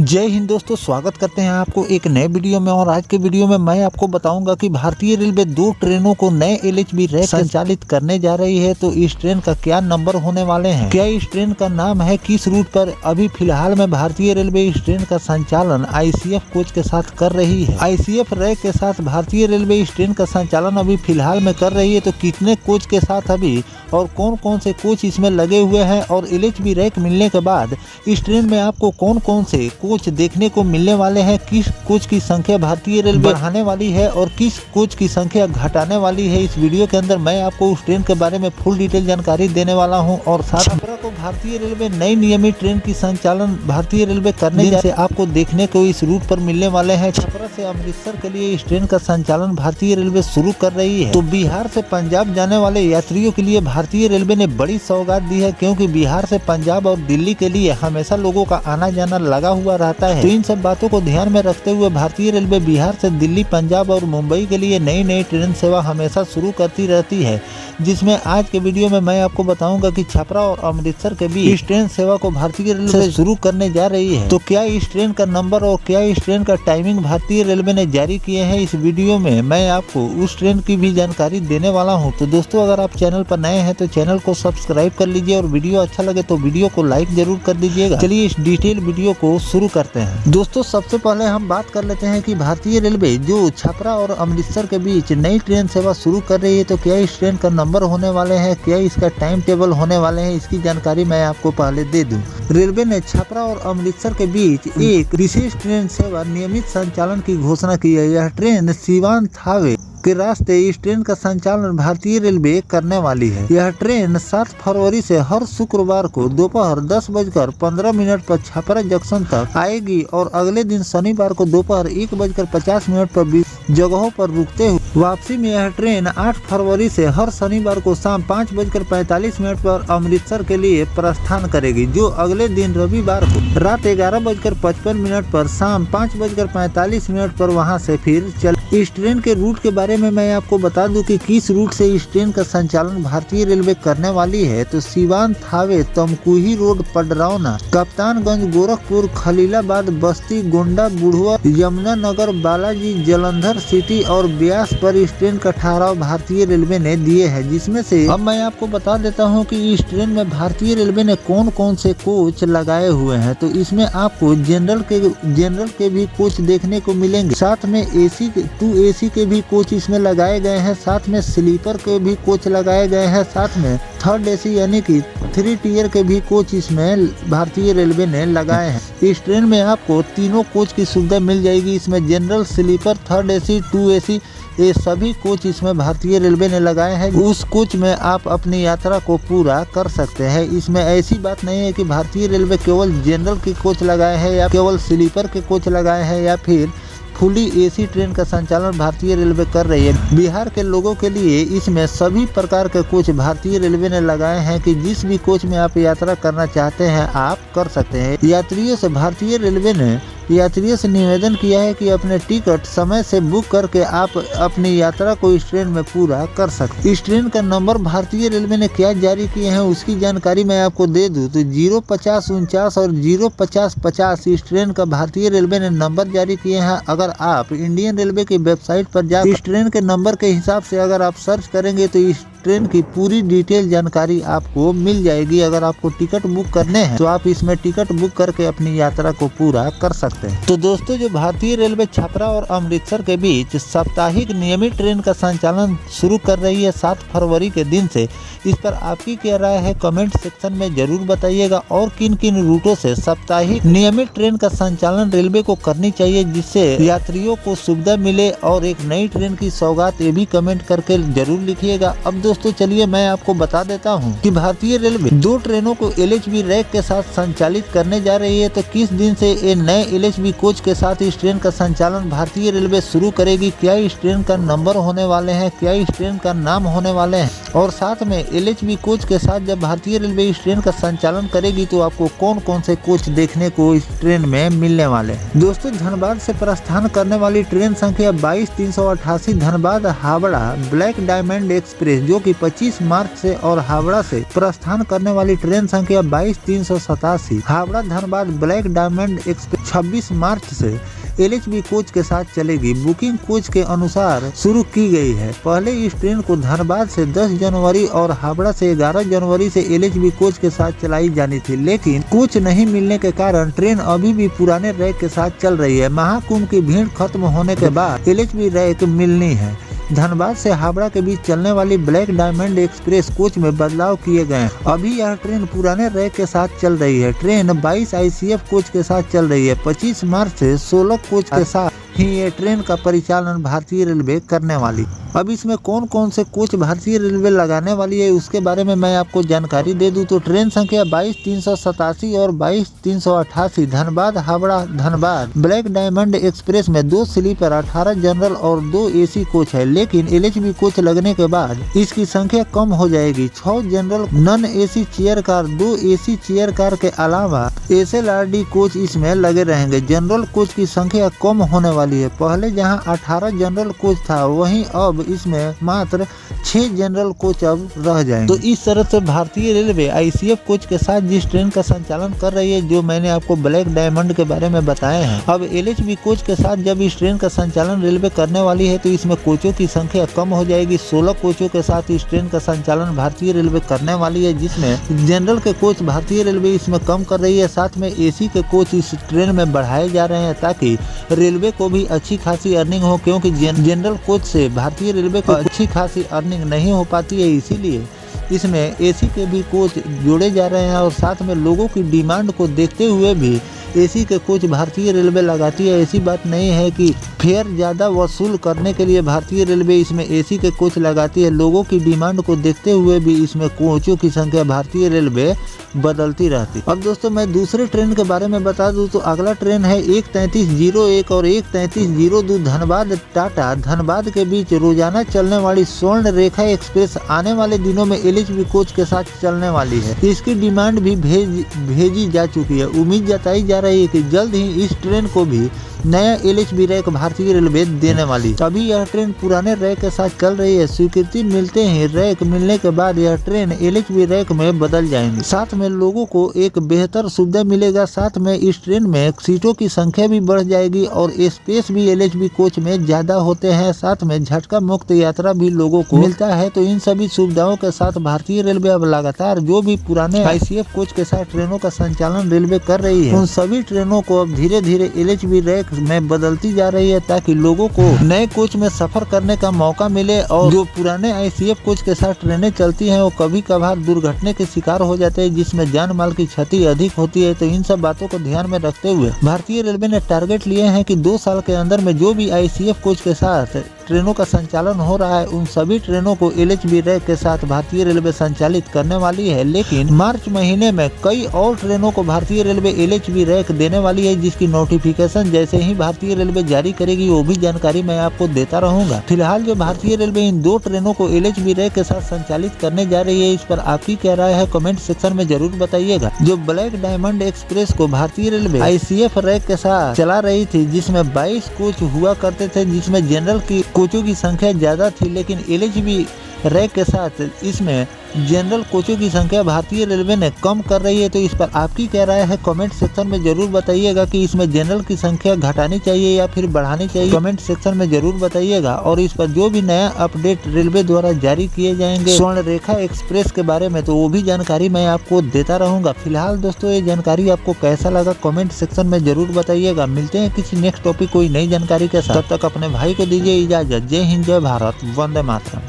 जय हिंद दोस्तों, स्वागत करते हैं आपको एक नए वीडियो में। और आज के वीडियो में मैं आपको बताऊंगा कि भारतीय रेलवे 2 ट्रेनों को नए LHB रैक संचालित करने जा रही है। तो इस ट्रेन का क्या नंबर होने वाले हैं, क्या इस ट्रेन का नाम है, किस रूट पर अभी फिलहाल में भारतीय रेलवे इस ट्रेन का संचालन ICF कोच के साथ कर रही है। ICF रैक के साथ भारतीय रेलवे इस ट्रेन का संचालन अभी फिलहाल में कर रही है। तो कितने कोच के साथ अभी और कौन कौन से कोच इसमें लगे हुए हैं, और LHB रैक मिलने के बाद इस ट्रेन में आपको कौन कौन से कोच देखने को मिलने वाले हैं, किस कोच की संख्या भारतीय रेलवे बढ़ाने वाली है और किस कोच की संख्या घटाने वाली है, इस वीडियो के अंदर मैं आपको उस ट्रेन के बारे में फुल डिटेल जानकारी देने वाला हूं। और साथ छपरा को भारतीय रेलवे नई नियमित ट्रेन की संचालन भारतीय रेलवे करने से आपको देखने को इस रूट पर मिलने वाले हैं। छपरा से अमृतसर के लिए इस ट्रेन का संचालन भारतीय रेलवे शुरू कर रही है। तो बिहार से पंजाब जाने वाले यात्रियों के लिए भारतीय रेलवे ने बड़ी सौगात दी है, क्योंकि बिहार से पंजाब और दिल्ली के लिए हमेशा लोगों का आना जाना लगा हुआ रहता है। तो इन सब बातों को ध्यान में रखते हुए भारतीय रेलवे बिहार से दिल्ली, पंजाब और मुंबई के लिए नई नई ट्रेन सेवा हमेशा शुरू करती रहती है, जिसमें आज के वीडियो में मैं आपको बताऊंगा कि छपरा और अमृतसर के बीच इस ट्रेन सेवा को भारतीय रेलवे शुरू करने जा रही है। तो क्या इस ट्रेन का नंबर और क्या इस ट्रेन का टाइमिंग भारतीय रेलवे ने जारी किए हैं, इस वीडियो में मैं आपको उस ट्रेन की भी जानकारी देने वाला हूं। तो दोस्तों, अगर आप चैनल पर नए हैं तो चैनल को सब्सक्राइब कर लीजिए, और वीडियो अच्छा लगे तो वीडियो को लाइक जरूर कर दीजिएगा। चलिए इस डिटेल वीडियो को शुरू करते हैं। दोस्तों, सबसे पहले हम बात कर लेते हैं कि भारतीय रेलवे जो छपरा और अमृतसर के बीच नई ट्रेन सेवा शुरू कर रही है, तो क्या इस ट्रेन का नंबर होने वाले हैं, क्या इसका टाइम टेबल होने वाले हैं, इसकी जानकारी मैं आपको पहले दे दूं। रेलवे ने छपरा और अमृतसर के बीच एक विशेष ट्रेन सेवा नियमित संचालन की घोषणा की है। यह ट्रेन सिवान थावे के रास्ते इस ट्रेन का संचालन भारतीय रेलवे करने वाली है। यह ट्रेन 7 फरवरी से हर शुक्रवार को दोपहर 10:15 पर छपरा जंक्शन तक आएगी, और अगले दिन शनिवार को दोपहर 1:50 पर जगहों पर रुकते हुए वापसी में यह ट्रेन 8 फरवरी से हर शनिवार को शाम 5:45 पर अमृतसर के लिए प्रस्थान करेगी, जो अगले दिन रविवार को रात 11:55 पर शाम 5:45 पर वहां से फिर चल। इस ट्रेन के रूट के बारे में मैं आपको बता दूं कि किस रूट से इस ट्रेन का संचालन भारतीय रेलवे करने वाली है। तो सिवान थावे तमकुही रोड, पडरौना, कप्तानगंज, गोरखपुर, खलीलाबाद, बस्ती, गोंडा, बुढ़वा, यमुनानगर, बालाजी, जलंधर सिटी और ब्यास पर इस ट्रेन का ठहराव भारतीय रेलवे ने दिए है। जिसमें से अब मैं आपको बता देता हूं कि इस ट्रेन में भारतीय रेलवे ने कौन कौन से कोच लगाए हुए हैं। तो इसमें आपको जनरल के भी कोच देखने को मिलेंगे, साथ में AC 2AC के भी कोच इसमें लगाए गए हैं, साथ में स्लीपर के भी कोच लगाए गए हैं, साथ में 3rd AC यानी कि 3 टियर के भी कोच इसमें भारतीय रेलवे ने लगाए हैं। इस ट्रेन में आपको तीनों कोच की सुविधा मिल जाएगी। इसमें general, sleeper, 3rd AC, 2AC ये सभी कोच इसमें भारतीय रेलवे ने लगाए हैं। उस कोच में आप अपनी यात्रा को पूरा कर सकते हैं। इसमें ऐसी बात नहीं है कि भारतीय रेलवे केवल जनरल के कोच लगाए हैं या केवल स्लीपर के कोच लगाए हैं या फिर फुली AC ट्रेन का संचालन भारतीय रेलवे कर रही है। बिहार के लोगों के लिए इसमें सभी प्रकार के कोच भारतीय रेलवे ने लगाए हैं कि जिस भी कोच में आप यात्रा करना चाहते हैं आप कर सकते हैं। यात्रियों से भारतीय रेलवे ने निवेदन किया है कि अपने टिकट समय से बुक करके आप अपनी यात्रा को इस ट्रेन में पूरा कर सकते। इस ट्रेन का नंबर भारतीय रेलवे ने क्या जारी किए हैं उसकी जानकारी मैं आपको दे दूं। तो 05049 और 05050 इस ट्रेन का भारतीय रेलवे ने नंबर जारी किए हैं। अगर आप इंडियन रेलवे की वेबसाइट पर जाकर इस ट्रेन के नंबर के हिसाब से अगर आप सर्च करेंगे तो इस ट्रेन की पूरी डिटेल जानकारी आपको मिल जाएगी। अगर आपको टिकट बुक करने हैं तो आप इसमें टिकट बुक करके अपनी यात्रा को पूरा कर सकते हैं। तो दोस्तों, जो भारतीय रेलवे छपरा और अमृतसर के बीच साप्ताहिक नियमित ट्रेन का संचालन शुरू कर रही है 7 फरवरी के दिन से, इस पर आपकी क्या राय है कमेंट सेक्शन में जरूर बताइएगा। और किन किन रूटों से साप्ताहिक नियमित ट्रेन का संचालन रेलवे को करनी चाहिए जिससे यात्रियों को सुविधा मिले और एक नई ट्रेन की सौगात, ये भी कमेंट करके जरूर लिखिएगा। अब दोस्तों, चलिए मैं आपको बता देता हूं कि भारतीय रेलवे 2 ट्रेनों को LHB रैक के साथ संचालित करने जा रही है। तो किस दिन से ये नए LHB कोच के साथ इस ट्रेन का संचालन भारतीय रेलवे शुरू करेगी, क्या इस ट्रेन का नंबर होने वाले हैं, क्या इस ट्रेन का नाम होने वाले हैं, और साथ में LHB कोच के साथ जब भारतीय रेलवे इस ट्रेन का संचालन करेगी तो आपको कौन कौन से कोच देखने को इस ट्रेन में मिलने वाले हैं। दोस्तों, धनबाद से प्रस्थान करने वाली ट्रेन संख्या 22-388 Dhanbad Howrah black diamond express जो कि 25 मार्च से, और हावड़ा से प्रस्थान करने वाली ट्रेन संख्या 22-387 Howrah Dhanbad black diamond express 26 मार्च से LHB कोच के साथ चलेगी। बुकिंग कोच के अनुसार शुरू की गई है। पहले इस ट्रेन को धनबाद से 10 जनवरी और हावड़ा से 11 जनवरी से LHB कोच के साथ चलाई जानी थी, लेकिन कोच नहीं मिलने के कारण ट्रेन अभी भी पुराने रैक के साथ चल रही है। महाकुंभ की भीड़ खत्म होने के बाद LHB रैक मिलनी है। धनबाद से हावड़ा के बीच चलने वाली ब्लैक डायमंड एक्सप्रेस कोच में बदलाव किए गए हैं। अभी यह ट्रेन पुराने रैक के साथ चल रही है। ट्रेन 22 ICF कोच के साथ चल रही है। 25 मार्च से 16 कोच के साथ ही ये ट्रेन का परिचालन भारतीय रेलवे करने वाली। अब इसमें कौन कौन से कोच भारतीय रेलवे लगाने वाली है उसके बारे में मैं आपको जानकारी दे दूं तो ट्रेन संख्या 22-387 और 22-388 Dhanbad Howrah Dhanbad black diamond express में 2 स्लीपर 18 जनरल और 2 AC कोच है, लेकिन LHB कोच लगने के बाद इसकी संख्या कम हो जाएगी। 6 general non AC chair car, 2 AC chair car के अलावा SLRD कोच इसमें लगे रहेंगे। जनरल कोच की संख्या कम होने वाली है। पहले जहां 18 जनरल कोच था वहीं अब इसमें मात्र 6 जनरल कोच अब रह जाएंगे। तो इस तरह से भारतीय रेलवे ICF कोच के साथ जिस ट्रेन का संचालन कर रही है, जो मैंने आपको ब्लैक डायमंड के बारे में बताए हैं, अब LHB कोच के साथ जब इस ट्रेन का संचालन रेलवे करने वाली है तो इसमें कोचों की संख्या कम हो जाएगी। 16 कोचों के साथ इस ट्रेन का संचालन भारतीय रेलवे करने वाली है, जिसमें जनरल के कोच भारतीय रेलवे इसमें कम कर रही है। साथ में AC के कोच इस ट्रेन में बढ़ाए जा रहे हैं ताकि रेलवे को भी अच्छी खासी अर्निंग हो, क्योंकि जनरल कोच से भारतीय रेलवे को अच्छी खासी अर्निंग नहीं हो पाती है। इसीलिए इसमें AC के भी कोच जोड़े जा रहे हैं और साथ में लोगों की डिमांड को देखते हुए भी AC के कोच भारतीय रेलवे लगाती है। ऐसी बात नहीं है कि फेयर ज़्यादा वसूल करने के लिए भारतीय रेलवे इसमें AC के कोच लगाती है। लोगों की डिमांड को देखते हुए भी इसमें कोचों की संख्या भारतीय रेलवे बदलती रहती। अब दोस्तों, मैं दूसरे ट्रेन के बारे में बता दूं तो अगला ट्रेन है 1:33:01 और 1:33:02 धनबाद टाटा धनबाद के बीच रोजाना चलने वाली स्वर्ण रेखा एक्सप्रेस आने वाले दिनों में LHB कोच के साथ चलने वाली है। इसकी डिमांड भी भेजी जा चुकी है। उम्मीद जताई जा रही है कि जल्द ही इस ट्रेन को भी नया LHB रैक भारतीय रेलवे देने वाली। अभी यह ट्रेन पुराने रैक के साथ चल रही है। स्वीकृति मिलते ही रैक मिलने के बाद यह ट्रेन LHB रैक में बदल जाएंगी। साथ में लोगों को एक बेहतर सुविधा मिलेगा। साथ में इस ट्रेन में सीटों की संख्या भी बढ़ जाएगी और स्पेस भी LHB कोच में ज्यादा होते हैं। साथ में झटका मुक्त यात्रा भी लोगों को मिलता है। तो इन सभी सुविधाओं के साथ भारतीय रेलवे अब लगातार जो भी पुराने ICF कोच के साथ ट्रेनों का संचालन रेलवे कर रही है, उन सभी ट्रेनों को अब धीरे धीरे LHB रैक में बदलती जा रही है ताकि लोगों को नए कोच में सफर करने का मौका मिले। और जो पुराने ICF कोच के साथ ट्रेनें चलती हैं वो कभी कभार दुर्घटना के शिकार हो जाते हैं, जिसमें जान माल की क्षति अधिक होती है। तो इन सब बातों को ध्यान में रखते हुए भारतीय रेलवे ने टारगेट लिए हैं कि 2 साल के अंदर में जो भी ICF कोच के साथ ट्रेनों का संचालन हो रहा है उन सभी ट्रेनों को LHB रैक के साथ भारतीय रेलवे संचालित करने वाली है। लेकिन मार्च महीने में कई और ट्रेनों को भारतीय रेलवे LHB रैक देने वाली है, जिसकी नोटिफिकेशन जैसे ही भारतीय रेलवे जारी करेगी वो भी जानकारी मैं आपको देता रहूंगा। फिलहाल जो भारतीय रेलवे इन 2 ट्रेनों को LHB रैक के साथ संचालित करने जा रही है, इस पर आपकी क्या राय है कमेंट सेक्शन में जरूर बताइएगा। जो ब्लैक डायमंड एक्सप्रेस को भारतीय रेलवे ICF रैक के साथ चला रही थी, जिसमें 22 कोच हुआ करते थे, जिसमें जनरल की कोचों की संख्या ज्यादा थी, लेकिन LHB रैक के साथ इसमें जनरल कोचों की संख्या भारतीय रेलवे ने कम कर रही है। तो इस पर आपकी क्या राय है कमेंट सेक्शन में जरूर बताइएगा कि इसमें जनरल की संख्या घटानी चाहिए या फिर बढ़ानी चाहिए, कमेंट सेक्शन में जरूर बताइएगा। और इस पर जो भी नया अपडेट रेलवे द्वारा जारी किए जाएंगे स्वर्ण रेखा एक्सप्रेस के बारे में, तो वो भी जानकारी मैं आपको देता रहूंगा। फिलहाल दोस्तों, ये जानकारी आपको कैसा लगा कमेंट सेक्शन में जरूर बताइएगा। मिलते हैं किसी नेक्स्ट टॉपिक कोई नई जानकारी के साथ, तब तक अपने भाई को दीजिए इजाजत। जय हिंद, जय भारत, वंदे मातरम।